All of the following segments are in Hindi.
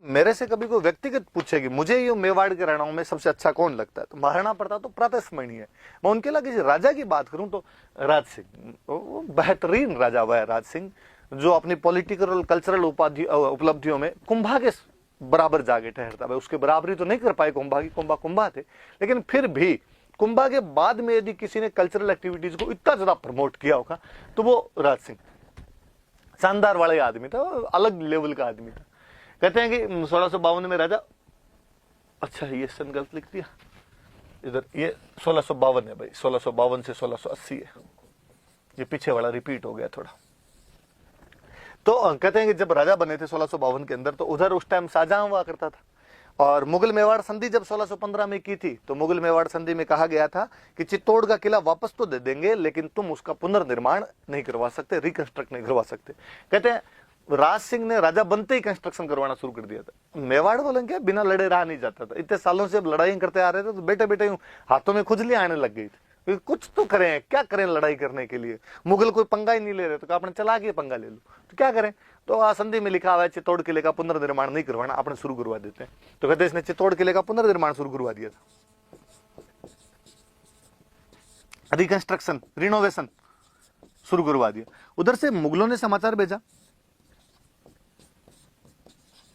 मेरे से कभी कोई व्यक्तिगत पूछे कि मुझे ये मेवाड़ के राणाओं में सबसे अच्छा कौन लगता है, तो महाराणा प्रताप तो प्रातस्मरणीय है। मैं उनके अलावा किसी राजा की बात करूं तो राज सिंह, वो बेहतरीन राजा हुआ है राज सिंह, जो अपनी पॉलिटिकल और कल्चरल उपलब्धियों में कुंभा के बराबर जाके ठहरता है। उसके बराबरी तो नहीं कर पाए कुंभा की, कुंभा कुंभा थे, लेकिन फिर भी कुंभा के बाद में यदि किसी ने कल्चरल एक्टिविटीज को इतना ज्यादा प्रमोट किया होगा तो वो राज सिंह। शानदार वाला आदमी था, अलग लेवल का आदमी था। कहते हैं कि 1652 में राजा, अच्छा ये सन गलत लिख दिया इधर, ये 1652 है भाई, 1652 से 1680 है, ये पीछे वाला रिपीट हो गया थोड़ा। तो कहते हैं कि जब राजा बने थे 1652 के अंदर, तो उधर उस टाइम शाहजहां हुआ करता था, और मुगल मेवाड़ संधि जब 1615 में की थी, तो मुगल मेवाड़ संधि में कहा गया था कि चित्तौड़ का किला वापस तो दे देंगे, लेकिन तुम उसका पुनर्निर्माण नहीं करवा सकते, रिकंस्ट्रक्ट नहीं करवा सकते। कहते हैं राज सिंह ने राजा बनते ही कंस्ट्रक्शन करवाना शुरू कर दिया था। मेवाड़ बोलेंगे क्या, बिना लड़े रहा नहीं जाता था। इतने सालों से अब लड़ाई करते आ रहे थे, तो बेटे बेटे हाथों में खुजलियां आने लग गई थी, कुछ तो करें, क्या करें लड़ाई करने के लिए। मुगल कोई पंगा ही नहीं ले रहे, तो आपने चला के पंगा ले लो, तो क्या करें। तो संधि में लिखा हुआ है चित्तौड़ किले का पुनर्निर्माण नहीं करवाना, अपने शुरू करवा देते हैं। तो कहते इसने चित्तौड़ किले का पुनर्निर्माण शुरू करवा दिया था, रिकंस्ट्रक्शन रिनोवेशन शुरू करवा दिया। उधर से मुगलों ने समाचार भेजा,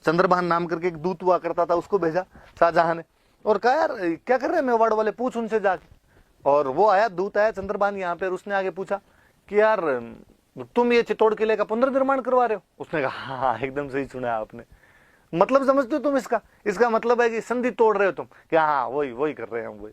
चंद्रभान नाम करके एक दूत हुआ करता था, उसको भेजा शाहजहां ने, और कहा यार क्या कर रहे हैं मेवाड़ वाले, पूछ उनसे जाके। और वो आया, दूत आया चंद्रभान यहाँ पे, उसने आगे पूछा कि यार तुम ये चित्तौड़ किले का पुनर्निर्माण करवा रहे हो। उसने कहा हाँ एकदम सही सुना है आपने, मतलब समझते हो तुम इसका मतलब है कि संधि तोड़ रहे हो तुम, कि हाँ वही कर रहे हैं हम, वही।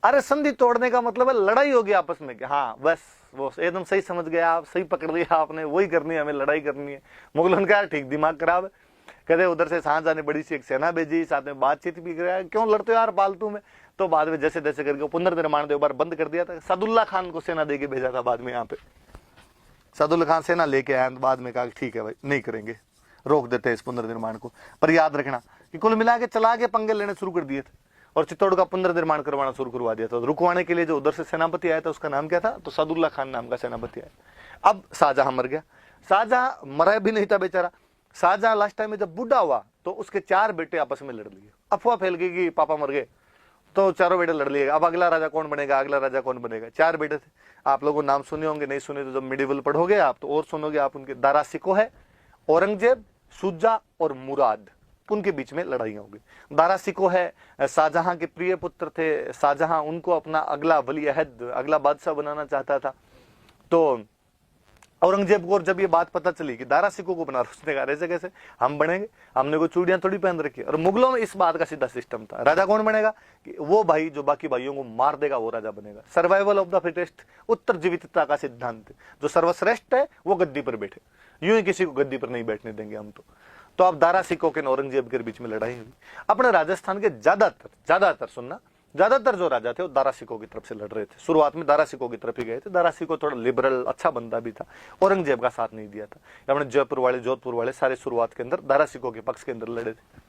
अरे संधि तोड़ने का मतलब है लड़ाई होगी आपस में, कि हाँ बस वो एकदम सही समझ गया आप, सही पकड़ लिया आपने, वही करनी है, हमें लड़ाई करनी है। मुगलों का यार ठीक दिमाग खराब है। कहते उधर से शाहजहां ने बड़ी सी एक सेना भेजी, साथ में बातचीत भी कराया, क्यों लड़ते हो यार फालतू में। तो बाद में जैसे तैसे करके पुनर्निर्माण दो बार बंद कर दिया था। सादुल्ला खान को सेना देके भेजा था बाद में, यहाँ पे सादुल्ला खान सेना लेके आया, बाद में कहा ठीक है भाई नहीं करेंगे, रोक देते इस पुनर्निर्माण को। पर याद रखना कि कुल मिला के चला के पंगे लेने शुरू कर दिए थे, और चित्तौड़ का पुनर्निर्माण करवाना शुरू करवा दिया था। रुकवाने के लिए जो उधर से सेनापति आया था, उसका नाम क्या था, तो सादुल्ला खान नाम का सेनापति आया। अब शाहजहां मर गया, शाहजहां मरा भी नहीं था बेचारा। शाहजहां लास्ट टाइम में जब बूढ़ा हुआ, तो उसके 4 बेटे आपस में लड़ लिए, अफवाह फैल गई कि पापा मर गए, तो चारों बेटे लड़ लिए। अब अगला राजा कौन बनेगा, अगला राजा कौन बनेगा। 4 बेटे थे, आप लोगों नाम सुने होंगे, नहीं सुने तो जब मिडिवल पढ़ोगे आप तो और सुनोगे आप उनके। दारा सिको है, औरंगजेब, शुजा और मुराद, उनके बीच में लड़ाई होगी। दारा सिको है शाहजहां के प्रिय पुत्र थे, शाहजहां उनको अपना अगला वली अहद, अगला बादशाह बनाना चाहता था। तो औरंगजेब को जब ये बात पता चली कि दारा सिको को बना रहा, उसने कहा ऐसे कैसे हम बनेंगे, हमने कोई चूड़ियां थोड़ी पहन रखी है। और मुगलों में इस बात का सीधा सिस्टम था, राजा कौन बनेगा, कि वो भाई जो बाकी भाइयों को मार देगा वो राजा बनेगा। सर्वाइवल ऑफ द फिटेस्ट, उत्तर जीवितता का सिद्धांत, जो सर्वश्रेष्ठ है वो गद्दी पर बैठे, यूं ही किसी को गद्दी पर नहीं बैठने देंगे हम। तो अब दारा सिको के औरंगजेब के बीच में लड़ाई हुई। अपने राजस्थान के ज्यादातर सुनना, ज्यादातर जो राजा थे वो दारा सिको की तरफ से लड़ रहे थे। शुरुआत में दारा सिको की तरफ ही गए थे। दारा सिको थोड़ा लिबरल अच्छा बंदा भी था, औरंगजेब का साथ नहीं दिया था। अपने जयपुर वाले, जोधपुर वाले सारे शुरुआत के अंदर दारा सिको के पक्ष के अंदर लड़े थे।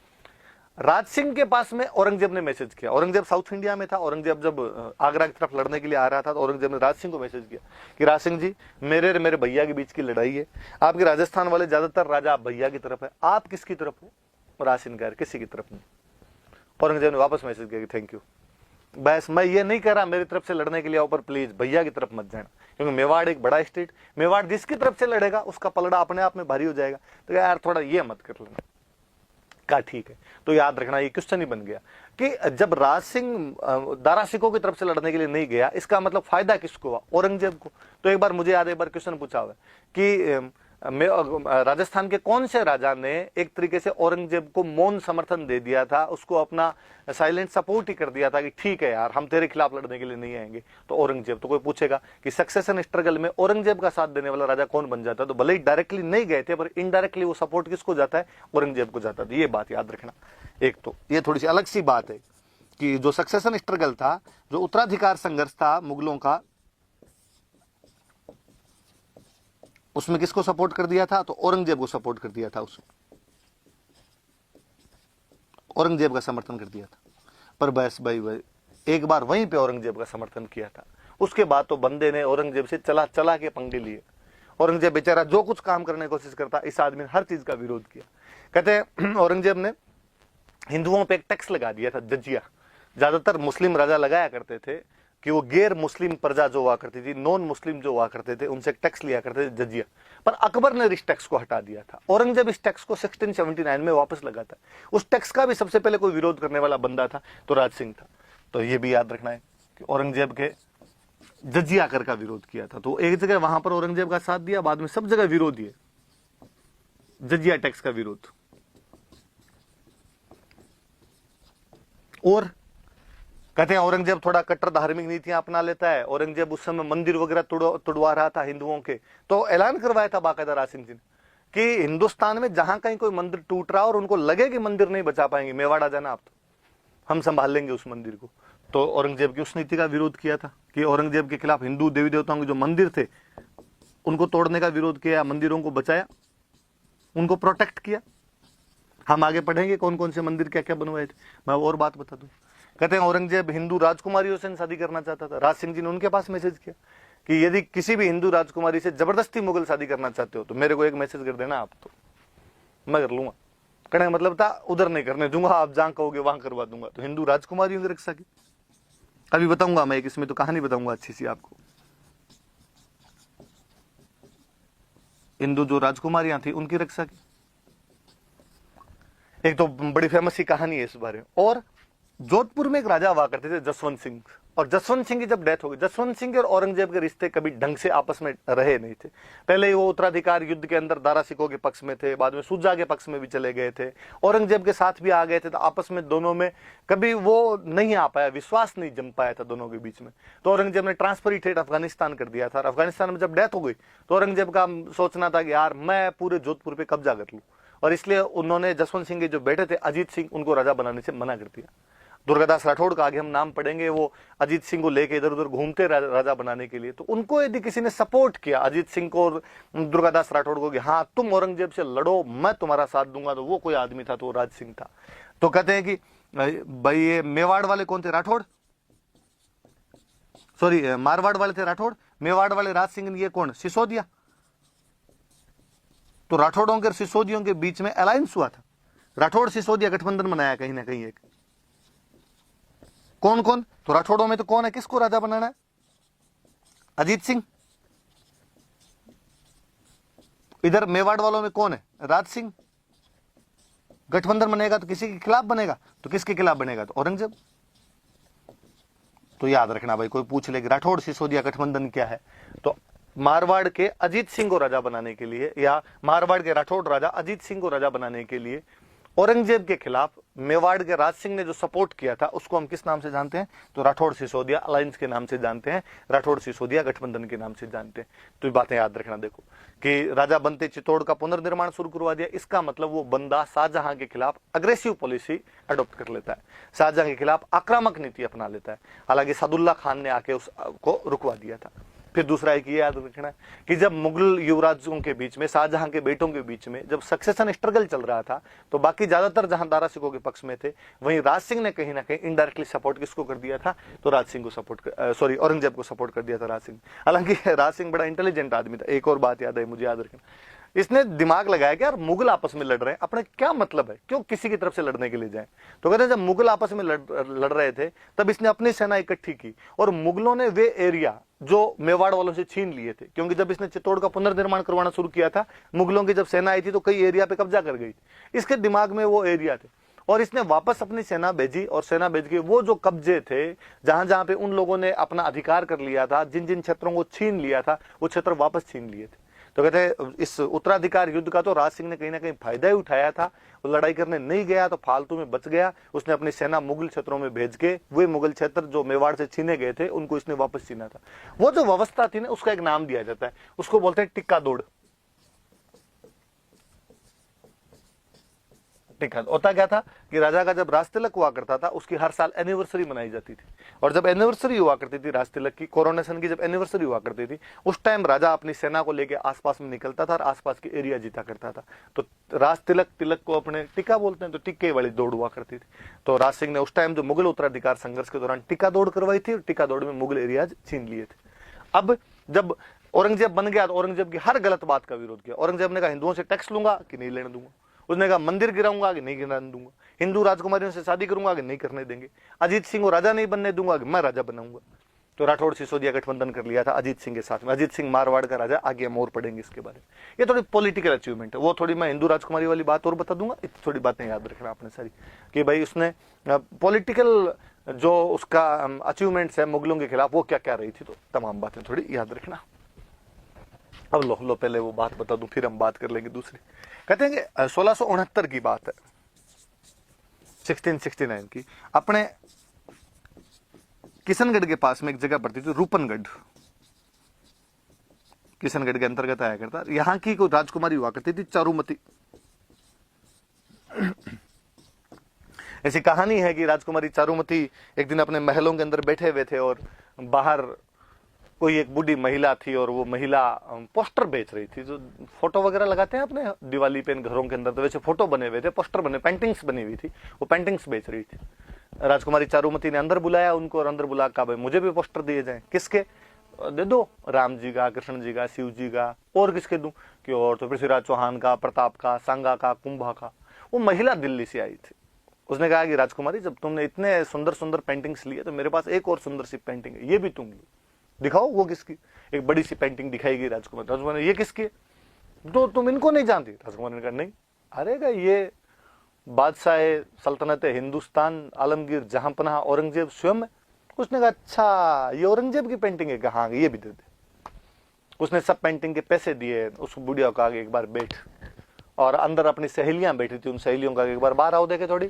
राज सिंह के पास में औरंगजेब ने मैसेज किया, औरंगजेब साउथ इंडिया में था। औरंगजेब जब आगरा की तरफ लड़ने के लिए आ रहा था, तो औरंगजेब ने राज सिंह को मैसेज किया कि राज सिंह जी, मेरे भैया के बीच की लड़ाई है, आपके राजस्थान वाले ज्यादातर राजा आप भैया की तरफ है, आप किसकी तरफ हो। राज सिंह कह किसी की तरफ नहीं। औरंगजेब ने वापस मैसेज किया कि थैंक यू, बस मैं ये नहीं कह रहा मेरी तरफ से लड़ने के लिए, ऊपर प्लीज भैया की तरफ मत जाना, क्योंकि मेवाड़ एक बड़ा स्टेट, मेवाड़ जिसकी तरफ से लड़ेगा उसका पलड़ा अपने आप में भारी हो जाएगा। तो यार थोड़ा ये मत कर लेना। कहा ठीक है। तो याद रखना ये क्वेश्चन ही बन गया कि जब राज सिंह दारा सिको की तरफ से लड़ने के लिए नहीं गया, इसका मतलब फायदा किसको हुआ, औरंगजेब को। तो एक बार मुझे याद है, एक बार क्वेश्चन पूछा हुआ कि राजस्थान के कौन से राजा ने एक तरीके से औरंगजेब को मौन समर्थन दे दिया था, उसको अपना साइलेंट सपोर्ट ही कर दिया था कि ठीक है यार हम तेरे खिलाफ लड़ने के लिए नहीं आएंगे। तो औरंगजेब। तो कोई पूछेगा कि सक्सेशन स्ट्रगल में औरंगजेब का साथ देने वाला राजा कौन बन जाता, तो भले ही डायरेक्टली नहीं गए थे, पर इनडायरेक्टली वो सपोर्ट किसको जाता है, औरंगजेब को जाता था। ये बात याद रखना। एक तो ये थोड़ी सी अलग सी बात है कि जो सक्सेशन स्ट्रगल था, जो उत्तराधिकार संघर्ष था मुगलों का, उसमें किसको सपोर्ट कर दिया था, तो औरंगजेब को सपोर्ट कर दिया था। उसमें औरंगजेब का समर्थन कर दिया था। पर बस भाई एक बार वहीं पे औरंगजेब का समर्थन किया था, उसके बाद तो बंदे ने औरंगजेब से चला के पंगे लिए। औरंगजेब बेचारा जो कुछ काम करने की कोशिश करता, इस आदमी ने हर चीज का विरोध किया। कहते हैं औरंगजेब ने हिंदुओं पे एक टैक्स लगा दिया था, जजिया। ज्यादातर मुस्लिम राजा लगाया करते थे कि वो गैर मुस्लिम प्रजा जो हुआ करती थी, नॉन मुस्लिम जो हुआ करते थे, उनसे एक टैक्स लिया करते थे, जजिया। पर अकबर ने इस टैक्स को हटा दिया था। औरंगजेब इस टैक्स को 1679 में वापस लगाता है। उस टैक्स का भी सबसे पहले कोई विरोध करने वाला बंदा था तो राज सिंह था। तो ये भी याद रखना है कि औरंगजेब के जजिया कर का विरोध किया था। तो एक जगह वहां पर औरंगजेब का साथ दिया, बाद में सब जगह विरोध है, जजिया टैक्स का विरोध। और कहते हैं औरंगजेब थोड़ा कट्टर धार्मिक नीतियां अपना लेता है। औरंगजेब उस समय मंदिर वगैरह तुड़वा रहा था हिंदुओं के, तो ऐलान करवाया था बाकायदा राज सिंह जी ने कि हिंदुस्तान में जहां कहीं कोई मंदिर टूट रहा और उनको लगे कि मंदिर नहीं बचा पाएंगे, मेवाड़ आ जाना आप, तो हम संभाल लेंगे उस मंदिर को। तो औरंगजेब की उस नीति का विरोध किया था कि औरंगजेब के खिलाफ हिंदू देवी देवताओं के जो मंदिर थे उनको तोड़ने का विरोध किया, मंदिरों को बचाया, उनको प्रोटेक्ट किया। हम आगे पढ़ेंगे कौन कौन से मंदिर क्या क्या बनवाए थे। मैं और बात बता दूं, कहते हैं औरंगजेब हिंदू राजकुमारियों से शादी करना चाहता था। राज सिंह जी ने उनके पास मैसेज किया कि यदि किसी भी हिंदू राजकुमारी से जबरदस्ती मुगल शादी करना चाहते हो तो मेरे को एक मैसेज कर देना, आप तो मैं कर लूंगा। कहने का मतलब था उधर नहीं करने दूंगा, आप जहां कहोगे वहां करवा दूंगा। तो हिंदू राजकुमारियों की रक्षा की, अभी बताऊंगा मैं एक इसमें तो कहानी बताऊंगा अच्छी सी आपको। हिंदू जो राजकुमारियां थी उनकी रक्षा की, एक तो बड़ी फेमस सी कहानी है इस बारे में। और जोधपुर में एक राजा हुआ करते थे जसवंत सिंह, और जसवंत सिंह की जब डेथ हो गई, जसवंत सिंह और औरंगजेब के रिश्ते कभी ढंग से आपस में रहे नहीं थे। पहले ही वो उत्तराधिकार युद्ध के अंदर दारा सिकों के पक्ष में थे, बाद में सुजा के पक्ष में भी चले गए थे, औरंगजेब के साथ भी आ गए थे। तो आपस में दोनों में कभी वो नहीं आ पाया, विश्वास नहीं जम पाया था दोनों के बीच में। तो औरंगजेब ने ट्रांसफर ही ठेठ अफगानिस्तान कर दिया था। अफगानिस्तान में जब डेथ हो गई तो औरंगजेब का सोचना था कि यार मैं पूरे जोधपुर पे कब्जा कर लूं, और इसलिए उन्होंने जसवंत सिंह के जो बेटे थे अजीत सिंह, उनको राजा बनाने से मना कर दिया। दुर्गादास राठौड़ का आगे हम नाम पढ़ेंगे, वो अजीत सिंह को लेके इधर उधर घूमते राजा बनाने के लिए। तो उनको यदि किसी ने सपोर्ट किया अजीत सिंह को और दुर्गादास राठौड़ को कि हाँ तुम औरंगजेब से लड़ो, मैं तुम्हारा साथ दूंगा, तो वो कोई आदमी था, तो वो राज सिंह था। तो कहते हैं कि भाई ये मेवाड़ वाले कौन थे, राठौड़, सॉरी मारवाड़ वाले थे राठौड़, मेवाड़ वाले राज सिंह, ये कौन, सिसोदिया। तो राठौड़ों के सिसोदियों के बीच में अलायंस हुआ था, राठौड़ सिसोदिया गठबंधन बनाया कहीं ना कहीं एक। कौन कौन, तो राठौड़ों में तो कौन है, किसको राजा बनाना है, अजीत सिंह। इधर मेवाड़ वालों में कौन है, राज सिंह। गठबंधन बनेगा तो किसी के खिलाफ बनेगा, तो किसके खिलाफ बनेगा, तो औरंगजेब। तो याद रखना भाई, कोई पूछ ले कि राठौड़ सिसोदिया गठबंधन क्या है, तो मारवाड़ के अजीत सिंह को राजा बनाने के लिए, या मारवाड़ के राठौड़ राजा अजीत सिंह को राजा बनाने के लिए औरंगजेब के खिलाफ मेवाड़ के राज सिंह ने जो सपोर्ट किया था उसको हम किस नाम से जानते हैं, तो राठौड़ सिसोदिया अलायंस के नाम से जानते हैं, राठौड़ सिसोदिया गठबंधन के नाम से जानते हैं। तो ये बातें याद रखना। देखो कि राजा बनते चित्तौड़ का पुनर्निर्माण शुरू करवा दिया, इसका मतलब वो बंदा शाहजहां के खिलाफ अग्रेसिव पॉलिसी अडॉप्ट कर लेता है, शाहजहां के खिलाफ आक्रामक नीति अपना लेता है। हालांकि सादुल्ला खान ने आके उसको रुकवा दिया था। फिर दूसरा एक ये याद रखना है कि जब मुगल युवराजों के बीच में, शाहजहां के बेटों के बीच में जब सक्सेशन स्ट्रगल चल रहा था, तो बाकी ज्यादातर जहां दारा सिकों के पक्ष में थे, वहीं राज सिंह ने कहीं ना कहीं इनडायरेक्टली सपोर्ट किसको कर दिया था, तो राज सिंह को सपोर्ट, सॉरी औरंगजेब को सपोर्ट कर दिया था राज सिंह। हालांकि राज सिंह बड़ा इंटेलिजेंट आदमी था। एक और बात याद है मुझे, याद रखना, इसने दिमाग लगाया कि यार मुगल आपस में लड़ रहे हैं, अपने क्या मतलब है, क्यों किसी की तरफ से लड़ने के लिए जाए। तो कहते हैं जब मुगल आपस में लड़ रहे थे तब इसने अपनी सेना इकट्ठी की, और मुगलों ने वे एरिया जो मेवाड़ वालों से छीन लिए थे, क्योंकि जब इसने चित्तौड़ का पुनर्निर्माण करवाना शुरू किया था, मुगलों की जब सेना आई थी तो कई एरिया पे कब्जा कर गई। इसके दिमाग में वो एरिया थे, और इसने वापस अपनी सेना भेजी, और सेना भेज के वो जो कब्जे थे, जहां जहां पे उन लोगों ने अपना अधिकार कर लिया था, जिन जिन क्षेत्रों को छीन लिया था, वो क्षेत्र वापस छीन लिए थे। तो कहते हैं इस उत्तराधिकार युद्ध का तो राज सिंह ने कहीं ना कहीं फायदा ही उठाया था। वो लड़ाई करने नहीं गया तो फालतू में बच गया। उसने अपनी सेना मुगल क्षेत्रों में भेज के वे मुगल क्षेत्र जो मेवाड़ से छीने गए थे उनको इसने वापस छीना था। वो जो व्यवस्था थी ना, उसका एक नाम दिया जाता है, उसको बोलते हैं टिक्का दौड़। टिक्का होता क्या था कि राजा का जब राज तिलक हुआ करता था, उसकी हर साल एनिवर्सरी मनाई जाती थी, और जब एनिवर्सरी हुआ करती थी राज तिलक की, कोरोनेशन की जब एनिवर्सरी हुआ करती थी, उस टाइम राजा अपनी सेना को लेकर आसपास में निकलता था और आसपास के एरिया जीता करता था। तो राज तिलक को अपने टिक्का बोलते हैं, तो टिक्के वाली दौड़ हुआ करती थी। तो राज सिंह ने उस टाइम जो मुगल उत्तराधिकार संघर्ष के दौरान टिक्का दौड़ करवाई थी, और टिक्का दौड़ में मुगल एरियाज छीन लिए थे। अब जब औरंगजेब बन गया तो औरंगजेब की हर गलत बात का विरोध किया। औरंगजेब ने कहा हिंदुओं से टैक्स लूंगा कि नहीं लेने दूंगा, उसने कहा मंदिर गिराऊंगा, आगे नहीं गिराने दूंगा। हिंदू राजकुमारियों से शादी करूंगा, आगे नहीं करने देंगे। अजीत सिंह को राजा नहीं बनने दूंगा, आगे मैं राजा बनाऊंगा। तो राठौड़ सिसोदिया गठबंधन कर लिया था अजीत सिंह के साथ में। अजीत सिंह मारवाड़ का राजा, आगे हम और पढ़ेंगे इसके बारे में। ये थोड़ी पॉलिटिकल अचीवमेंट है। वो थोड़ी मैं हिंदू राजकुमारी वाली बात और बता दूंगा, इतनी थोड़ी बातें याद रखना आपने सारी, कि भाई उसने पॉलिटिकल जो उसका अचीवमेंट्स है मुगलों के खिलाफ वो क्या क्या रही थी, तो तमाम बातें थोड़ी याद रखना। अब लो पहले वो बात बता दूं, फिर हम बात कर लेंगे दूसरी। कहते हैं कि 1669 की बात है, 1669 की। अपने किशनगढ़ के पास में एक जगह पड़ती थी रूपनगढ़, किशनगढ़ के अंतर्गत आया करता। यहां की कोई राजकुमारी हुआ करती थी चारुमती। ऐसी कहानी है कि राजकुमारी चारुमती एक दिन अपने महलों के अंदर बैठे हुए थे और बाहर कोई एक बूढ़ी महिला थी और वो महिला पोस्टर बेच रही थी। जो फोटो वगैरह लगाते हैं अपने दिवाली पे घरों के अंदर, तो वैसे फोटो बने हुए थे, पोस्टर बने, पेंटिंग्स बनी हुई थी, वो पेंटिंग्स बेच रही थी। राजकुमारी चारुमती ने अंदर बुलाया उनको और अंदर बुला कहा भाई मुझे भी पोस्टर दिए जाएं। किसके? दे दो, राम जी का, कृष्ण जी का, शिव जी का, और किसके दूं? कि और तो पृथ्वीराज चौहान का, प्रताप का, सांगा का, कुंभा का। वो महिला दिल्ली से आई थी। उसने कहा कि राजकुमारी जब तुमने इतने सुंदर सुंदर पेंटिंग्स लिए तो मेरे पास एक और सुंदर सी पेंटिंग है, ये भी तुम दिखाओ। वो किसकी? एक बड़ी सी पेंटिंग दिखाई गई राजकुमारी। ये किसकी? तो तुम इनको नहीं जानती? राजकुमारी ने कहा नहीं। अरे ये बादशाह सल्तनत हिंदुस्तान आलमगीर जहांपनाह औरंगजेब स्वयं है। उसने कहा अच्छा ये औरंगजेब की पेंटिंग है? कहा ये भी दे दे। उसने सब पेंटिंग के पैसे दिए। उस बुढ़िया को आगे एक बार बैठ, और अंदर अपनी सहेलियां बैठी थी, उन सहेलियों का एक बार बाहर आओ देखे। थोड़ी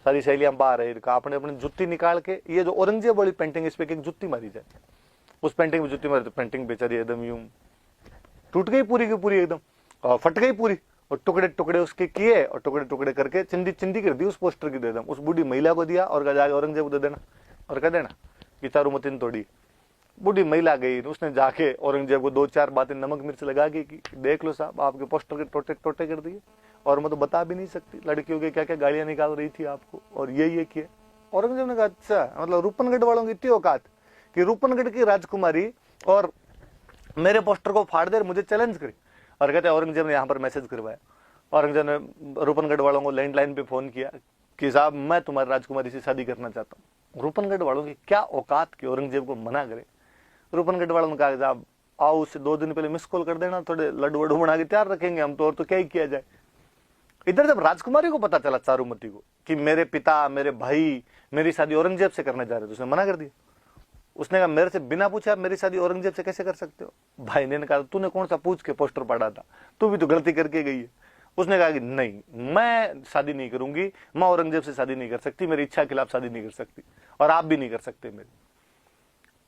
सारी सहेलियां बाहर है, आपने अपनी जुत्ती निकाल के, ये जो औरंगजेब वाली पेंटिंग इस पे एक जुत्ती मारी जाए। उस पेंटिंग में जुत्ती मारी तो पेंटिंग बेचारी एकदम यूं टूट गई पूरी की पूरी, एकदम और फट गई पूरी, और टुकड़े टुकड़े उसके किए और टुकड़े टुकड़े करके चिंदी चिंदी कर दी उस पोस्टर की। दे दम उस बूढ़ी महिला को दिया और जाके औरंगजेब को दे देना और कह देना कि चारुमती ने तोड़ी। बूढ़ी महिला गई, उसने जाके औरंगजेब को 2-4 बातें नमक मिर्च लगा के कि देख लो साहब आपके पोस्टर के टोटे टोटे कर दिए, और मैं तो बता भी नहीं सकती लड़कियों के क्या क्या गालियां निकाल रही थी आपको, और ये किए। औरंगजेब ने कहा अच्छा, मतलब रूपनगढ़ वालों की इतनी औकात कि रूपनगढ़ की राजकुमारी और मेरे पोस्टर को फाड़ दे, मुझे चैलेंज करी। और कहते औरंगजेब ने यहाँ पर मैसेज करवाया। औरंगजेब ने रूपनगढ़ वालों को लैंडलाइन पे फोन किया कि साहब मैं तुम्हारी राजकुमारी से शादी करना चाहता हूँ। रूपनगढ़ वालों की क्या औकात कि औरंगजेब को मना करे। रूपनगढ़ वालों ने कहा साहब आओ, उससे 2 दिन पहले मिस कॉल कर देना, थोड़े लड्डू वड्डू बना के तैयार रखेंगे हम तो, और तो क्या ही किया जाए। इधर जब राजकुमारी को पता चला चारुमती को कि मेरे पिता मेरे भाई मेरी शादी औरंगजेब से करने जा रहे थे, उसने मना कर दिया। उसने कहा मेरे से बिना पूछे आप मेरी शादी औरंगजेब से कैसे कर सकते हो? भाई ने कहा तूने कौन सा पूछ के पोस्टर पड़ा था, तू भी तो गलती करके गई है। उसने कहा कि नहीं मैं शादी नहीं करूंगी, मैं औरंगजेब से शादी नहीं कर सकती, मेरी इच्छा के खिलाफ शादी नहीं कर सकती, और आप भी नहीं कर सकते मेरी।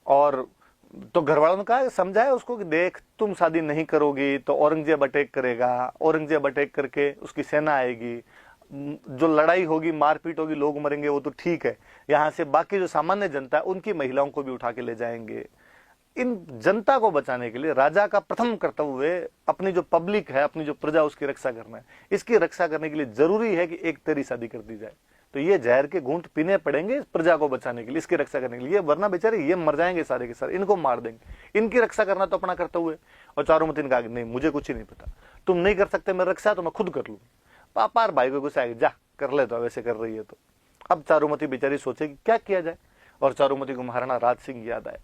और तो घर वालों ने कहा, समझाया उसको कि देख तुम शादी नहीं करोगी तो औरंगजेब अटैक करेगा, औरंगजेब अटैक करके उसकी सेना आएगी, जो लड़ाई होगी मारपीट होगी लोग मरेंगे, वो तो ठीक है, यहाँ से बाकी जो सामान्य जनता है उनकी महिलाओं को भी उठा के ले जाएंगे। इन जनता को बचाने के लिए राजा का प्रथम कर्तव्य अपनी जो पब्लिक है, अपनी जो प्रजा, उसकी रक्षा करना है। इसकी रक्षा करने के लिए जरूरी है कि एक तेरी शादी कर दी जाए। तो ये जहर के घूंट पीने पड़ेंगे प्रजा को बचाने के लिए, इसकी रक्षा करने के लिए, वरना बेचारे ये मर जाएंगे सारे के सारे, इनको मार देंगे। इनकी रक्षा करना तो अपना कर्तव्य है। और चारुमती ने कहा नहीं मुझे कुछ ही नहीं पता, तुम नहीं कर सकते मेरी रक्षा तो मैं खुद कर लूंगी। पापार भाई को गुस्सा आएगा, जा कर ले, तो वैसे कर रही है तो। अब चारुमती बेचारी सोचेगी क्या किया जाए, और चारुमती को महाराणा राज सिंह याद आए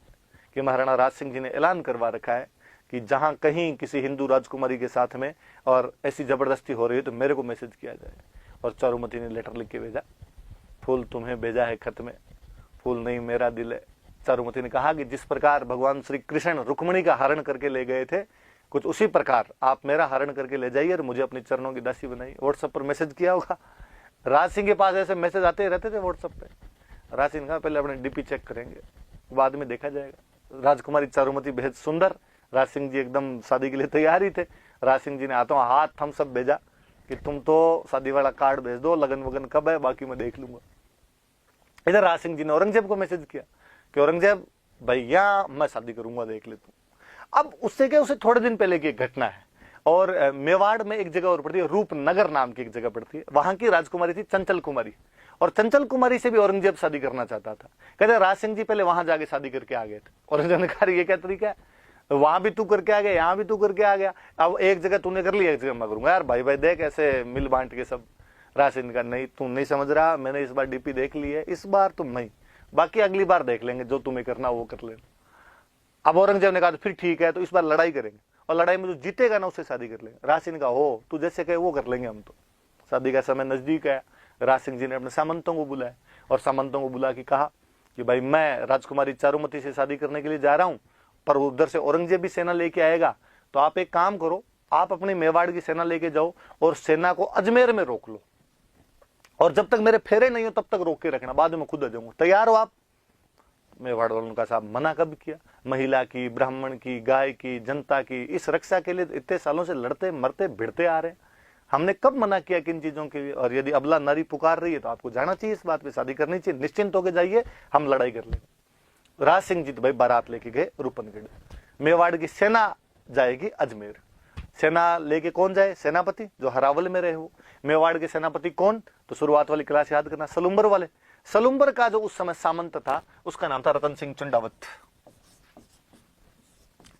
कि महाराणा राज सिंह जी ने ऐलान करवा रखा है कि जहां कहीं किसी हिंदू राजकुमारी के साथ में और ऐसी जबरदस्ती हो रही है तो मेरे को मैसेज किया जाए। और चारुमती ने लेटर लिख के भेजा, फूल तुम्हें भेजा है खत में, फूल नहीं मेरा दिल है। चारुमती ने कहा कि जिस प्रकार भगवान श्री कृष्ण रुक्मिणी का हरण करके ले गए थे, कुछ उसी प्रकार आप मेरा हरण करके ले जाइए और मुझे अपनी चरणों की दासी बनाइए। व्हाट्सएप पर मैसेज किया होगा। राज सिंह के पास ऐसे मैसेज आते रहते थे व्हाट्सएप पे। राज सिंह कहा पहले अपने डीपी चेक करेंगे, बाद में देखा जाएगा। राजकुमारी चारुमती बेहद सुंदर, राज सिंह जी एकदम शादी के लिए तैयार ही थे। राज सिंह जी ने हाथों हाथ थम सब भेजा कि तुम तो शादी वाला कार्ड भेज दो, लगन वगन कब है बाकी मैं देख लूंगा। इधर राज सिंह जी ने औरंगजेब को मैसेज किया कि औरंगजेब भैया मैं शादी करूंगा, देख ले तू। अब उससे क्या, उसे थोड़े दिन पहले की एक घटना है। और मेवाड़ में एक जगह और पड़ती है, रूपनगर नाम की एक जगह पड़ती है, वहां की राजकुमारी थी चंचल कुमारी। और चंचल कुमारी से भी औरंगजेब शादी करना चाहता था। कहते राज सिंह जी पहले वहां जाके शादी करके आ गए थे। औरंगजेब ने कहा ये क्या तरीका है, वहां भी तू करके आ गया, यहाँ भी तू करके आ गया, अब एक जगह तूने कर लिया, एक जगह मैं करूंगा। यार भाई भाई देख ऐसे मिल बांट के सब राशन का। नहीं, तू नहीं समझ रहा, मैंने इस बार डीपी देख ली है, इस बार तुम नहीं, बाकी अगली बार देख लेंगे, जो तुम्हें करना वो कर लेना। अब औरंगजेब ने कहा फिर ठीक है, तो इस बार लड़ाई करेंगे, और लड़ाई में जो जीतेगा ना उससे शादी कर लेंगे। राज सिंह का हो तू जैसे कहे वो कर लेंगे हम तो। शादी का समय नजदीक है, राज सिंह जी ने अपने सामंतों को बुलाया, और सामंतों को बुला के कहा कि भाई मैं राजकुमारी चारुमती से शादी करने के लिए जा रहा हूं, पर उधर से औरंगजेब भी सेना लेके आएगा, तो आप एक काम करो, आप अपनी मेवाड़ की सेना लेके जाओ और सेना को अजमेर में रोक लो, और जब तक मेरे फेरे नहीं हो तब तक रोक के रखना, बाद में खुद आ जाऊंगा। तैयार हो आप? मेवाड़ वालों का साहब मना कब किया? महिला की, ब्राह्मण की, गाय की, जनता की, इस रक्षा के लिए इतने सालों से लड़ते मरते भिड़ते आ रहे हैं, हमने कब मना किया किन चीजों के लिए? और यदि अबला नारी पुकार रही है तो आपको जाना चाहिए, इस बात पे शादी करनी चाहिए, निश्चिंत होकर जाइए, हम लड़ाई कर लेंगे। राज सिंह जी तो भाई बारात लेके गए रूपनगढ़, मेवाड़ की सेना जाएगी अजमेर। सेना लेके कौन जाए? सेनापति जो हरावल में रहे हो। मेवाड़ के सेनापति कौन? तो शुरुआत वाली क्लास याद करना, सलुम्बर वाले। सलुम्बर का जो उस समय सामंत था उसका नाम था रतन सिंह चुंडावत।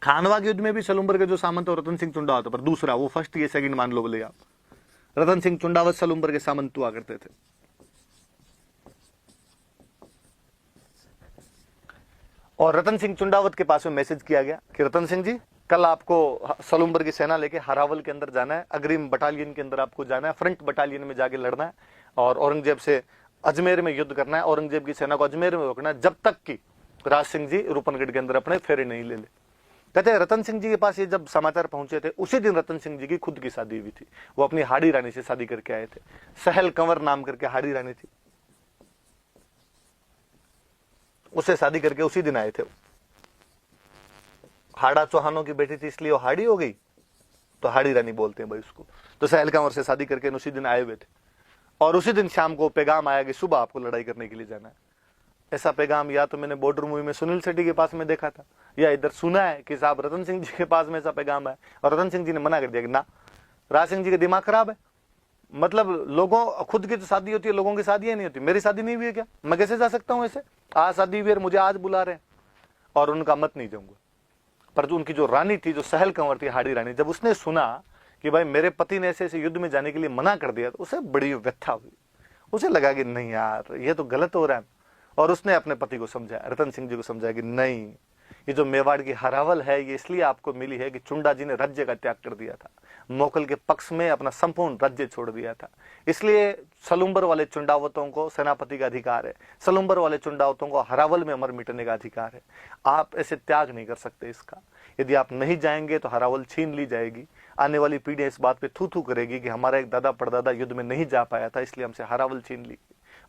खानवा के युद्ध में भी सलुम्बर के जो सामंत और रतन सिंह चुंडावत, पर दूसरा, वो फर्स्ट ये सेकंड मान लो बोले आप। रतन सिंह चुंडावत सलुम्बर के सामंत हुआ करते थे। और रतन सिंह चुंडावत के पास में मैसेज किया गया कि रतन सिंह जी, कल आपको सलुम्बर की सेना लेके हरावल के अंदर जाना है, अग्रिम बटालियन के अंदर आपको जाना है, फ्रंट बटालियन में जाके लड़ना है, और औरंगजेब से अजमेर में युद्ध करना है, औरंगजेब की सेना को अजमेर में रोकना है, जब तक कि राज सिंह जी रूपनगढ़ के अंदर अपने फेरे नहीं ले ले। कहते हैं रतन सिंह जी के पास ये जब समाचार पहुंचे थे, उसी दिन रतन सिंह जी की खुद की शादी हुई थी। वो अपनी हाड़ी रानी से शादी करके आए थे, सहल कंवर नाम करके हाड़ी रानी थी, उससे शादी करके उसी दिन आए थे। हाड़ा चौहानों की बेटी थी इसलिए वो हाड़ी हो गई, तो हाड़ी रानी बोलते हैं भाई उसको। तो सहल कंवर से शादी करके उसी दिन आए हुए थे, और उसी दिन शाम को पैगाम आया कि सुबह आपको लड़ाई करने के लिए जाना है। ऐसा पैगाम या तो मैंने बॉर्डर मूवी में सुनील शेट्टी के पास में देखा था, या इधर सुना है कि साहब रतन सिंह जी के पास में ऐसा पैगाम है, और रतन सिंह जी ने मना कर दिया कि ना, राज सिंह जी का दिमाग खराब है। मतलब लोगों, खुद की तो शादी होती है, लोगों की शादी नहीं होती। मेरी शादी नहीं हुई है क्या? मैं कैसे जा सकता हूँ ऐसे? आज शादी हुई है, मुझे आज बुला रहे हैं, और उनका मत नहीं जाऊंगा। पर जो उनकी जो रानी थी, जो सहल कंवर थी, हाड़ी रानी, जब उसने सुना कि भाई मेरे पति ने ऐसे ऐसे युद्ध में जाने के लिए मना कर दिया, तो उसे बड़ी व्यथा हुई। उसे लगा कि नहीं यार, ये तो गलत हो रहा है, और उसने अपने पति को समझाया, रतन सिंह जी को समझाया कि नहीं, ये जो मेवाड़ की हरावल है ये इसलिए आपको मिली है कि चुंडा जी ने राज्य का त्याग कर दिया था, मोकल के पक्ष में अपना संपूर्ण राज्य छोड़ दिया था, इसलिए सलुम्बर वाले चुंडावतों को सेनापति का अधिकार है, सलुम्बर वाले चुंडावतों को हरावल में अमर मिटने का अधिकार है। आप ऐसे त्याग नहीं कर सकते इसका। यदि आप नहीं जाएंगे तो हरावल छीन ली जाएगी। आने वाली पीढ़ी इस बात पे थू थू करेगी कि हमारा एक दादा परदादा युद्ध में नहीं जा पाया था, इसलिए हमसे हरावल छीन ली।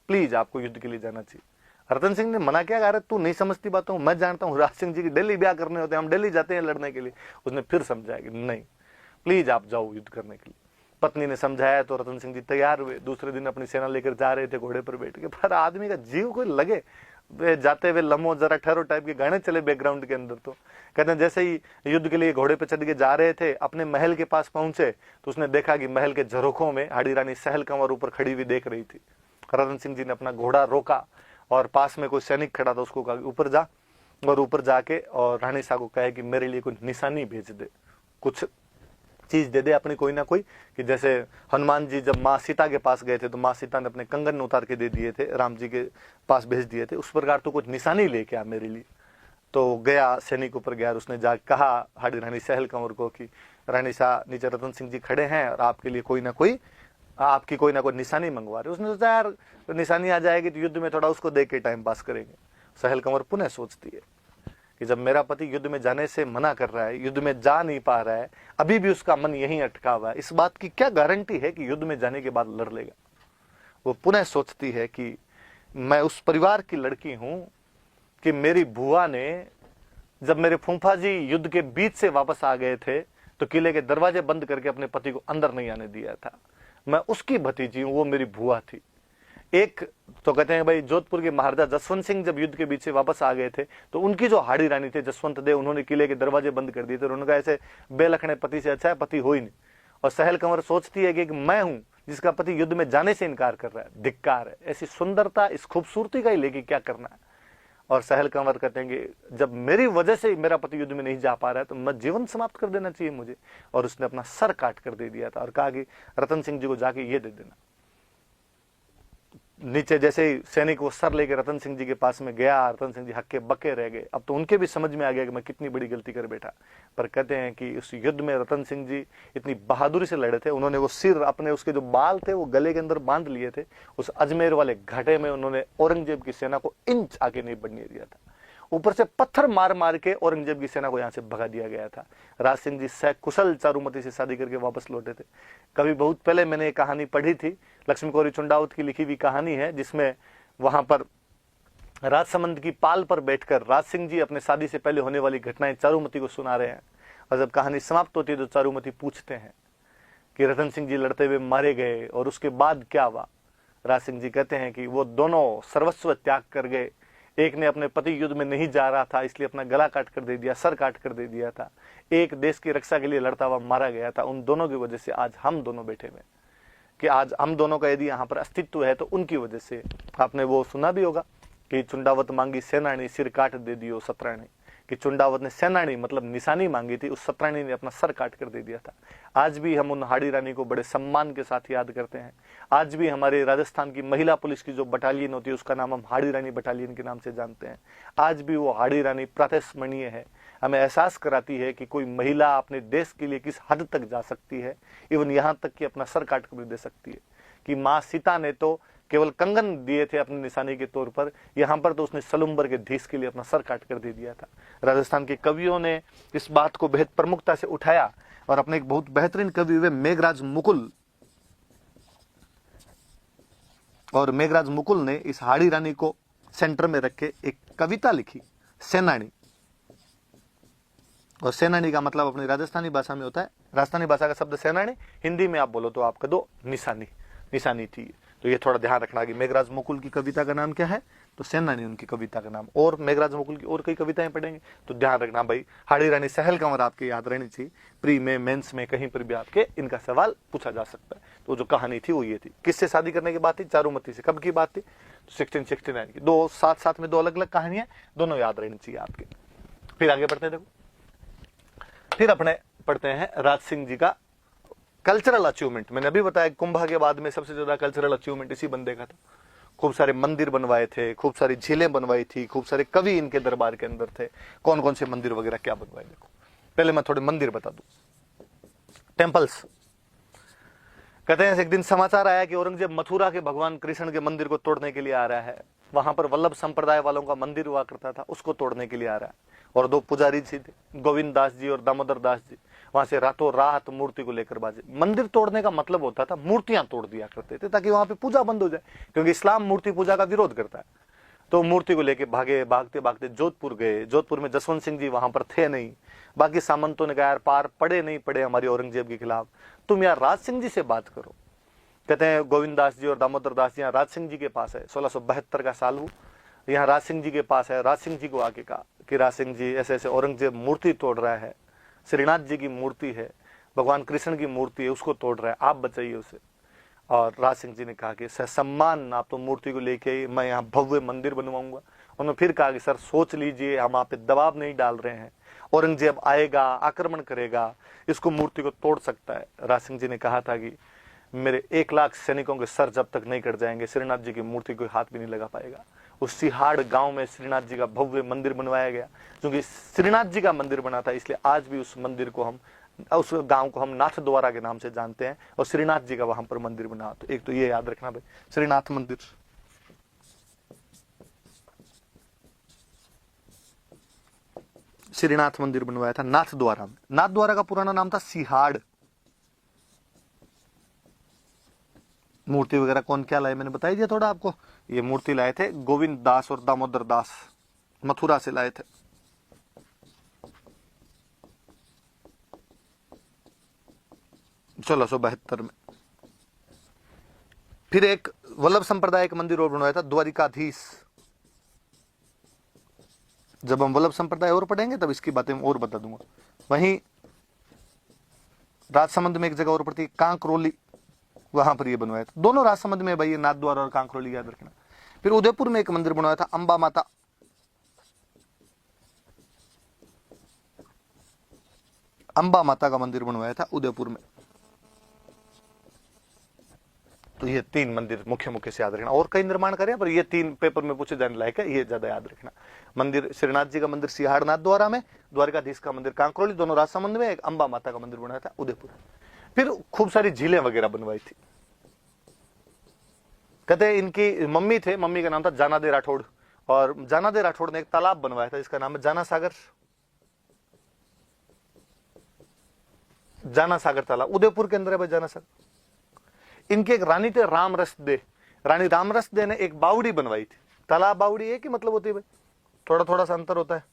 प्लीज आपको युद्ध के लिए जाना चाहिए। रतन सिंह ने मना किया, अरे तू नहीं समझती बातों, मैं जानता हूँ, राज सिंह जी की दिल्ली ब्याह करने होते हैं, हम दिल्ली जाते हैं लड़ने के लिए। उसने फिर समझाया कि नहीं, प्लीज आप जाओ युद्ध करने के लिए। पत्नी ने समझाया तो रतन सिंह जी तैयार हुए। दूसरे दिन अपनी सेना लेकर जा रहे थे घोड़े पर बैठ के, पर आदमी का जीव कोई लगे। वे जाते हुए लम्हो जरा ठहरो टाइप के गाने चले बैकग्राउंड के अंदर। तो कहते हैं जैसे ही युद्ध के लिए घोड़े पर चढ़ के जा रहे थे, अपने महल के पास पहुंचे तो उसने देखा कि महल के झरोखों में हाड़ी रानी सहल कंवर ऊपर खड़ी हुई देख रही थी। रतन सिंह जी ने अपना घोड़ा रोका और पास में कोई सैनिक खड़ा था, उसको कहा ऊपर जा, और ऊपर जाके और रानी साहब को कहे कि मेरे लिए कुछ निशानी भेज दे, कुछ चीज दे दे अपनी कोई ना कोई, कि जैसे हनुमान जी जब माँ सीता के पास गए थे तो माँ सीता ने अपने कंगन उतार के दे दिए थे, राम जी के पास भेज दिए थे, उस प्रकार तो कुछ निशानी लेके आ मेरे लिए। तो गया, सैनिक ऊपर गया, उसने जा कहा हाड़ी रानी सहल कंवर को कि रानी साहब नीचे रतन सिंह जी खड़े हैं और आपके लिए कोई ना कोई, आपकी कोई ना कोई निशानी मंगवा रहे। उसने सोचा यार निशानी आ जाएगी तो युद्ध में थोड़ा उसको देख के टाइम पास करेंगे। सहल कंवर पुनः सोचती है कि जब मेरा पति युद्ध में जाने से मना कर रहा है, युद्ध में जा नहीं पा रहा है, अभी भी उसका मन यहीं अटका हुआ है, इस बात की क्या गारंटी है कि युद्ध में जाने के बाद लड़ लेगा। वो पुनः सोचती है कि मैं उस परिवार की लड़की हूं कि मेरी बुआ ने, जब मेरे फूफा जी युद्ध के बीच से वापस आ गए थे तो किले के दरवाजे बंद करके अपने पति को अंदर नहीं आने दिया था। मैं उसकी भतीजी हूं, वो मेरी बुआ थी। एक तो कहते हैं भाई जोधपुर के महाराजा जसवंत सिंह जब युद्ध के बीच से वापस आ गए थे तो उनकी जो हाड़ी रानी थे जसवंत देव, उन्होंने किले के दरवाजे बंद कर दिए थे। उन्होंने कहा ऐसे बेलखने पति से अच्छा है पति हो ही नहीं। और सहल कंवर सोचती है कि मैं हूं जिसका पति युद्ध में जाने से इनकार कर रहा है, धिक्कार है। ऐसी सुंदरता, इस खूबसूरती का ही लेके क्या करना है। और सहल कंवर कहते हैं कि जब मेरी वजह से मेरा पति युद्ध में नहीं जा पा रहा है तो मैं जीवन समाप्त कर देना चाहिए मुझे। और उसने अपना सर काट कर दे दिया था और कहा कि रतन सिंह जी को जाके ये दे देना। नीचे जैसे ही सैनिक वो सर लेके रतन सिंह जी के पास में गया, रतन सिंह जी हक्के बक्के रह गए। अब तो उनके भी समझ में आ गया कि मैं कितनी बड़ी गलती कर बैठा। पर कहते हैं कि उस युद्ध में रतन सिंह जी इतनी बहादुरी से लड़े थे, उन्होंने वो सिर अपने उसके जो बाल थे वो गले के अंदर बांध लिए थे। उस अजमेर वाले घाटे में उन्होंने औरंगजेब की सेना को इंच आगे नहीं बढ़ने दिया था। ऊपर से पत्थर मार मार के औरंगजेब की सेना को यहां से भगा दिया गया था। राज सिंह जी सकुशल चारुमती से शादी करके वापस लौटे थे। कभी बहुत पहले मैंने एक कहानी पढ़ी थी, लक्ष्मी कौरी चुंडावत की लिखी हुई कहानी है, जिसमें वहां पर राजसमंद की पाल पर बैठकर राज सिंह जी अपने शादी से पहले होने वाली घटनाएं चारुमती को सुना रहे हैं। और जब कहानी समाप्त होती है तो चारुमती पूछते हैं कि रतन सिंह जी लड़ते हुए मारे गए और उसके बाद क्या हुआ। राज सिंह जी कहते हैं कि वो दोनों सर्वस्व त्याग कर गए। एक ने अपने पति युद्ध में नहीं जा रहा था इसलिए अपना गला काट कर दे दिया, सर काट कर दे दिया था। एक देश की रक्षा के लिए लड़ता हुआ मारा गया था। उन दोनों की वजह से आज हम दोनों बैठे हुए, कि आज हम दोनों का यदि यहाँ पर अस्तित्व है तो उनकी वजह से। आपने वो सुना भी होगा कि चुंडावत मांगी सेनानी, सिर काट दे दियो सतरानी। कि चुंडावत ने सेनानी मतलब निशानी मांगी थी, उस सतरानी ने अपना सर काट कर दे दिया था। आज भी हम उन हाड़ी रानी को बड़े सम्मान के साथ याद करते हैं। आज भी हमारे राजस्थान की महिला पुलिस की जो बटालियन होती है उसका नाम हम हाड़ी रानी बटालियन के नाम से जानते हैं। आज भी वो हाड़ी रानी प्रातस्मरणीय है, हमें एहसास कराती है कि कोई महिला अपने देश के लिए किस हद तक जा सकती है। इवन यहाँ तक कि अपना सर काट कर दे सकती है। कि माँ सीता ने तो केवल कंगन दिए थे अपनी निशानी के तौर पर, यहाँ पर तो उसने सलुम्बर के धीस के लिए अपना सर काट कर दे दिया था। राजस्थान के कवियों ने इस बात को बेहद प्रमुखता से उठाया और अपने एक बहुत बेहतरीन कवि हुए मेघराज मुकुल, और मेघराज मुकुल ने इस हाड़ी रानी को सेंटर में रख के एक कविता लिखी, सेनानी। और सेनानी का मतलब अपनी राजस्थानी भाषा में होता है, राजस्थानी भाषा का शब्द सेनानी, हिंदी में आप बोलो तो आप कह दो निशानी, निशानी थी। तो ये थोड़ा ध्यान रखना कि मेघराज मुकुल की कविता का नाम क्या है, तो सेनानी उनकी कविता का नाम। और मेघराज मुकुल की और कई कविताएं पढ़ेंगे तो ध्यान रखना भाई, हाड़ी रानी सहल कंवर आपके याद रहनी चाहिए। प्री में, मेंस में, कहीं पर भी आपके इनका सवाल पूछा जा सकता है। तो जो कहानी थी वो ये थी। किससे शादी करने की बात थी? चारुमती से। कब की बात थी? 1669 की। दो साथ साथ में दो अलग अलग कहानियां, दोनों याद रहनी चाहिए आपके। फिर आगे बढ़ते हैं, देखो फिर अपने पढ़ते हैं राज सिंह जी का कल्चरल अचीवमेंट। मैंने अभी बताया कुंभा के बाद में सबसे ज्यादा कल्चरल अचीवमेंट इसी बंदे का था। खूब सारे मंदिर बनवाए थे, खूब सारी झीलें बनवाई थी, खूब सारे कवि इनके दरबार के अंदर थे। कौन कौन से मंदिर वगैरह क्या बनवाए, देखो पहले मैं थोड़े मंदिर बता दूं। टेम्पल्स। कहते हैं एक दिन समाचार आया कि औरंगजेब मथुरा के भगवान कृष्ण के मंदिर को तोड़ने के लिए आ रहा है। वहां पर वल्लभ संप्रदाय वालों का मंदिर हुआ करता था, उसको तोड़ने के लिए आ रहा है। और दो पुजारी जी थे, गोविंद दास जी और दामोदर दास जी, वहां से रातों रात मूर्ति को लेकर बाजे। मंदिर तोड़ने का मतलब होता था मूर्तियां तोड़ दिया करते थे ताकि वहां पे पूजा बंद हो जाए, क्योंकि इस्लाम मूर्ति पूजा का विरोध करता है। तो मूर्ति को लेकर भागे, भागते भागते जोधपुर गए। जोधपुर में जसवंत सिंह जी वहां पर थे नहीं। बाकी सामंतों ने कहा यार पार पड़े नहीं पड़े हमारी औरंगजेब के खिलाफ, तुम यार राज सिंह जी से बात करो। कहते हैं गोविंद दास जी और दामोदर दास जी यहाँ राज सिंह जी के पास है। 1672 का साल वो यहाँ राज सिंह जी के पास है। राज सिंह जी को आके कहा कि राज सिंह जी ऐसे ऐसे औरंगजेब मूर्ति तोड़ रहा है, श्रीनाथ जी की मूर्ति है, भगवान कृष्ण की मूर्ति है, उसको तोड़ रहा है, आप बचाइए उसे। और राज सिंह जी ने कहा कि सम्मान आप तो मूर्ति को लेके आई, मैं यहाँ भव्य मंदिर बनवाऊंगा। उन्होंने फिर कहा कि सर सोच लीजिए, हम आप पे दबाव नहीं डाल रहे हैं, औरंगजेब आएगा, आक्रमण करेगा, इसको मूर्ति को तोड़ सकता है। राज सिंह जी ने कहा था कि मेरे 1 लाख सैनिकों के सर जब तक नहीं कट जाएंगे श्रीनाथ जी की मूर्ति को हाथ भी नहीं लगा पाएगा। उस सिहाड़ गांव में श्रीनाथ जी का भव्य मंदिर बनवाया गया। क्योंकि श्रीनाथ जी का मंदिर बना था इसलिए आज भी उस मंदिर को हम, उस गांव को हम नाथ द्वारा के नाम से जानते हैं। और श्रीनाथ जी का वहां पर मंदिर बना। तो एक तो ये याद रखना भाई, श्रीनाथ मंदिर। श्रीनाथ मंदिर बनवाया था नाथ द्वारा में। नाथ द्वारा का पुराना नाम था सिहाड़। मूर्ति वगैरह कौन क्या लाए मैंने बताई दिया थोड़ा आपको। ये मूर्ति लाए थे गोविंद दास और दामोदर दास, मथुरा से लाए थे। सोलह सौ 72 में। फिर एक वल्लभ संप्रदाय का मंदिर और बनवाया था, द्वारिकाधीश। जब हम वल्लभ संप्रदाय और पढ़ेंगे तब इसकी बातें और बता दूंगा। वहीं राजसमंद में एक जगह और पड़ती है कांकरोली, वहां पर ये बनवाया था। दोनों राजसमंद में भाई, नाथ द्वारा और कांकरोली याद रखना। फिर उदयपुर में एक मंदिर बनवाया था अंबा माता। अंबा माता का मंदिर बनवाया था उदयपुर में। तो ये 3 मंदिर मुख्य मुख्य से याद रखना। और कई निर्माण करे पर ये 3 पेपर में पूछे जाने लायक है, ये ज्यादा याद रखना। मंदिर श्रीनाथ जी का मंदिर सिहाड़नाथ द्वारा में, द्वारकाधीश का मंदिर कांकरोली, दोनों राजसमंद में। एक अंबा माता का मंदिर बनाया था उदयपुर। फिर खूब सारी झीलें वगैरह बनवाई थी। कहते इनकी मम्मी थे, मम्मी का नाम था जाना दे राठौड़, और जाना दे राठौड़ ने एक तालाब बनवाया था जिसका नाम है जाना सागर। जाना सागर तालाब उदयपुर के अंदर है भाई, जाना सागर। इनके एक रानी थे रामरस दे, रानी रामरस दे ने एक बावड़ी बनवाई थी। तालाब बावड़ी एक ही मतलब होती है भाई, थोड़ा थोड़ा सा अंतर होता है।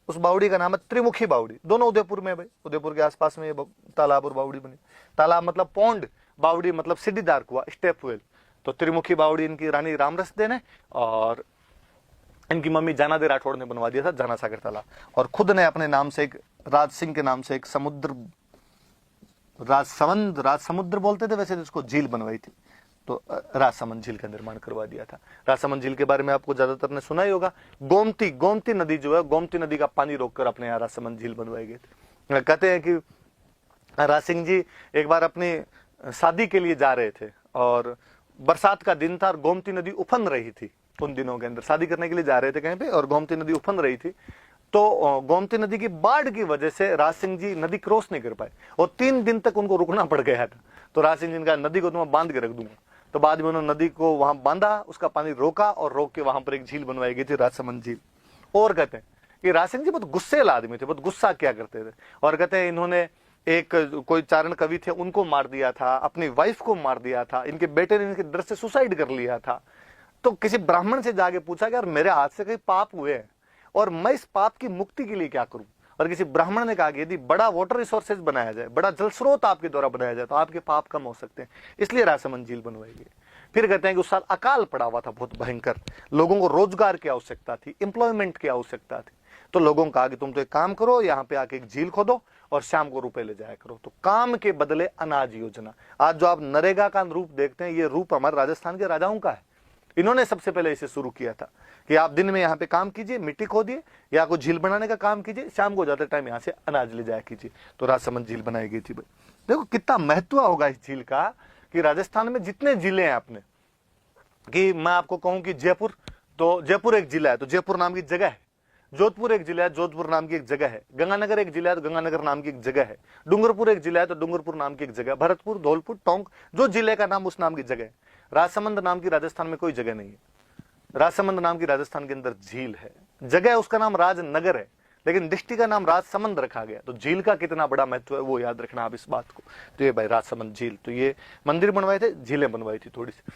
उस बावड़ी का नाम है त्रिमुखी बावड़ी। दोनों उदयपुर में भाई, उदयपुर के आसपास में ये तालाब और बावड़ी बनी। तालाब मतलब पौंड, बावड़ी मतलब सीढ़ीदार कुआं, स्टेप वेल। तो त्रिमुखी बावड़ी इनकी रानी रामरस दे ने और इनकी मम्मी जाना दे राठौड़ ने बनवा दिया था, जाना सागर तालाब। और खुद ने अपने नाम से एक राज सिंह के नाम से एक समुद्र, राज समुद्र बोलते थे वैसे, जिसको झील बनवाई थी। तो राजसमंद झील का निर्माण करवा दिया था। राजसमंद झील के बारे में आपको ज्यादातर ने सुना ही होगा। गोमती नदी जो है, गोमती नदी का पानी रोककर अपने यहाँ राजसमंद झील बनवाए गए थे। कहते हैं कि राज सिंह जी एक बार अपनी शादी के लिए जा रहे थे और बरसात का दिन था और गोमती नदी उफन रही थी। उन दिनों के अंदर शादी करने के लिए जा रहे थे कहीं पे और गोमती नदी उफन रही थी। तो गोमती नदी की बाढ़ की वजह से राज सिंह जी नदी क्रॉस नहीं कर पाए और 3 दिन तक उनको रुकना पड़ गया था। तो राज सिंह जी ने कहा नदी को तो मैं बांध के रख दूंगा। तो बाद में उन्होंने नदी को वहां बांधा, उसका पानी रोका और रोक के वहां पर एक झील बनवाई गई थी, राजसमंद झील। और कहते हैं कि राज सिंह जी बहुत गुस्सेल आदमी थे, बहुत गुस्सा किया करते थे। और कहते हैं इन्होंने एक कोई चारण कवि थे उनको मार दिया था, अपनी वाइफ को मार दिया था, इनके बेटे ने इनके डर से सुसाइड कर लिया था। तो किसी ब्राह्मण से जाके पूछा कि यार मेरे हाथ से कई पाप हुए हैं और मैं इस पाप की मुक्ति के लिए क्या करूं। और किसी ब्राह्मण ने कहा कि यदि बड़ा वाटर रिसोर्सेज बनाया जाए, बड़ा जल स्रोत आपके द्वारा बनाया जाए तो आपके पाप कम हो सकते हैं, इसलिए राजसमंद झील बनवाई गई। फिर कहते हैं कि उस साल अकाल पड़ा हुआ था बहुत भयंकर, लोगों को रोजगार की आवश्यकता थी, एम्प्लॉयमेंट की आवश्यकता थी। तो लोगों को कहा कि तुम तो एक काम करो, यहाँ पे आके एक झील खोदो और शाम को रुपए ले जाया करो। तो काम के बदले अनाज योजना, आज जो आप नरेगा का रूप देखते हैं, ये रूप हमारे राजस्थान के राजाओं का है। इन्होंने सबसे पहले इसे शुरू किया था कि आप दिन में यहाँ पे काम कीजिए, मिट्टी खोदिए या कोई झील बनाने का काम कीजिए, शाम को जाते टाइम यहाँ से अनाज ले जाया कीजिए। तो राजसमंद झील बनाई गई थी भाई। देखो कितना महत्व होगा इस झील का कि राजस्थान में जितने जिले हैं आपने, कि मैं आपको कहूं कि जयपुर, तो जयपुर एक जिला है तो जयपुर नाम की जगह है। जोधपुर एक जिला है, जोधपुर नाम की एक जगह है। गंगानगर एक जिला है तो गंगानगर नाम की एक जगह है। डूंगरपुर एक जिला है तो डूंगरपुर नाम की एक जगह। भरतपुर, धौलपुर, टोंक, जो जिले का नाम उस नाम की जगह है। राजसमंद नाम की राजस्थान में कोई जगह नहीं है। राजसमंद नाम की राजस्थान के अंदर झील है। जगह उसका नाम राजनगर है लेकिन डिस्ट्रिक्ट का नाम राजसमंद रखा गया। तो झील का कितना बड़ा महत्व है वो याद रखना आप इस बात को। तो ये भाई राजसमंद झील, तो ये मंदिर बनवाए थे, झीलें बनवाई थी थोड़ी सी,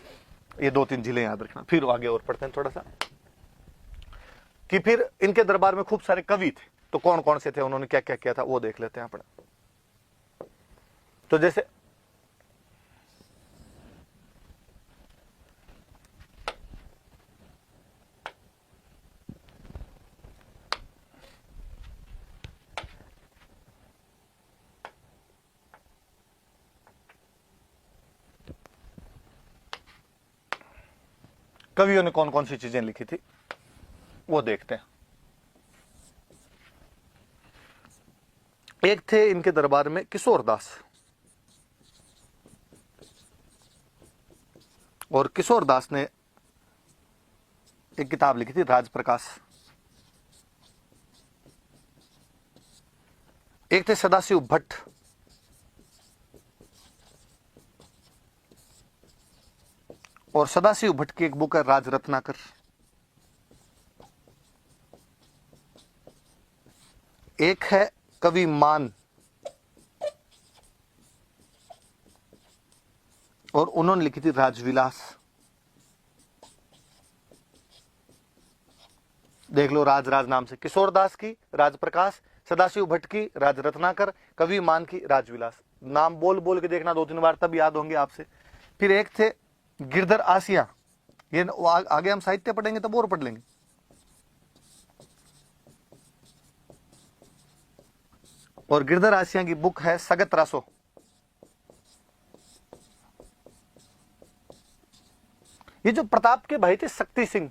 ये 2-3 झीलें याद रखना। फिर आगे और पढ़ते हैं थोड़ा सा कि फिर इनके दरबार में खूब सारे कवि थे। तो कौन कौन से थे, उन्होंने क्या क्या किया था वो देख लेते हैं अपने। तो जैसे कवियों ने कौन कौन सी चीजें लिखी थी वो देखते हैं। एक थे इनके दरबार में किशोर दास, और किशोर दास ने एक किताब लिखी थी राजप्रकाश। एक थे सदाशिव भट्ट, और सदाशिव भट्ट की एक बुक है राजरत्नाकर। एक है कवि मान, और उन्होंने लिखी थी राजविलास। देख लो, राज नाम से, किशोर दास की राजप्रकाश, सदाशिव भट्ट की राजरत्नाकर, कवि मान की राजविलास। नाम बोल बोल के देखना 2-3 बार, तब याद होंगे आपसे। फिर एक थे गिरधर आसिया, ये आगे हम साहित्य पढ़ेंगे तब और पढ़ लेंगे। और गिरधर आसिया की बुक है सगत रासो। ये जो प्रताप के भाई थे शक्ति सिंह,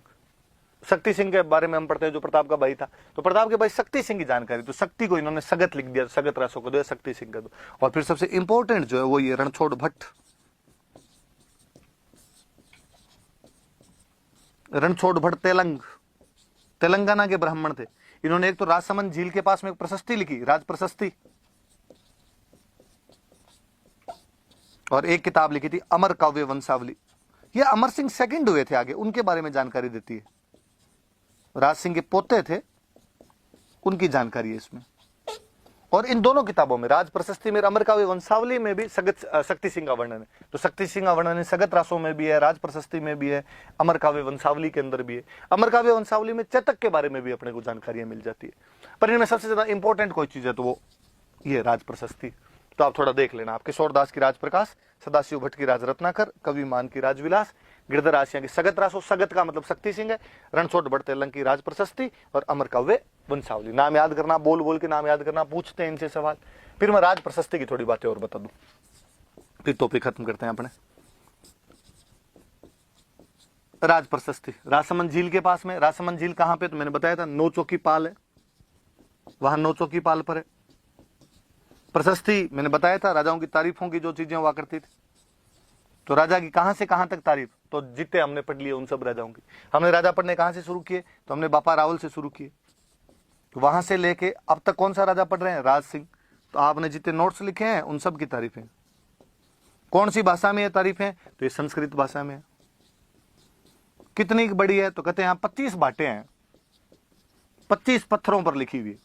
शक्ति सिंह के बारे में हम पढ़ते हैं, जो प्रताप का भाई था, तो प्रताप के भाई शक्ति सिंह की जानकारी, तो शक्ति को इन्होंने सगत लिख दिया, सगत रासो को दो, शक्ति सिंह का दो। और फिर सबसे इंपॉर्टेंट जो है वो ये रणछोड़ भट्ट, रणछोड़ भट्ट तेलंगाना के ब्राह्मण थे। इन्होंने एक तो राजसमंद झील के पास में एक प्रशस्ति लिखी, राज प्रशस्ति, और एक किताब लिखी थी अमर काव्य वंशावली। ये अमर सिंह सेकंड हुए थे, आगे उनके बारे में जानकारी देती है। राज सिंह के पोते थे, उनकी जानकारी है इसमें। और इन दोनों किताबों में, राज प्रशस्ति में, अमर काव्य वंशावली में भी शक्ति सिंह का वर्णन है। तो शक्ति सिंह का वर्णन सगत रासों में भी है, राज प्रशस्ति में भी है, अमर काव्य वंशावली के अंदर भी है। अमर काव्य वंशावली में चेतक के बारे में भी अपने को जानकारियां मिल जाती है। पर इनमें सबसे ज्यादा इंपॉर्टेंट कोई चीज है तो वो ये राज प्रशस्ति। तो आप थोड़ा देख लेना, आप किशोर दास की राज प्रकाश, सदाशिव भट्ट की राज रत्नाकर, कवि मान की राजविलास, गिरधर आसिया की सगत रासो, सगत का मतलब शक्ति सिंह है, रणछोड़ भट्ट तेलंग की राज प्रशस्ति और अमर काव्य वंशावली। नाम याद करना, बोल बोल के नाम याद करना, पूछते हैं इनसे सवाल। फिर मैं राज प्रशस्ति की थोड़ी बातें और बता दूं, फिर टॉपिक खत्म करते हैं अपने। राज प्रशस्ति राजसमंद झील के पास में, राजसमंद झील कहां पे, तो मैंने बताया था नौचौकी पाल है, वहां नौचौकी पाल पर है। प्रशस्ति मैंने बताया था राजाओं की तारीफों की जो चीजें हुआ करती थी। तो राजा की कहां से कहां तक तारीफ, तो जितने हमने पढ़ लिए उन सब राजाओं की। हमने राजा पढ़ने कहां से शुरू किए, तो हमने बापा रावल से शुरू किए, वहां से लेके अब तक कौन सा राजा पढ़ रहे हैं, राज सिंह। तो आपने जितने नोट्स लिखे हैं उन सब की तारीफें। कौन सी भाषा में ये तारीफें, तो ये संस्कृत भाषा में है। कितनी बड़ी है, तो कहते हैं यहाँ 25 बाटें हैं, 25 पत्थरों पर लिखी हुई।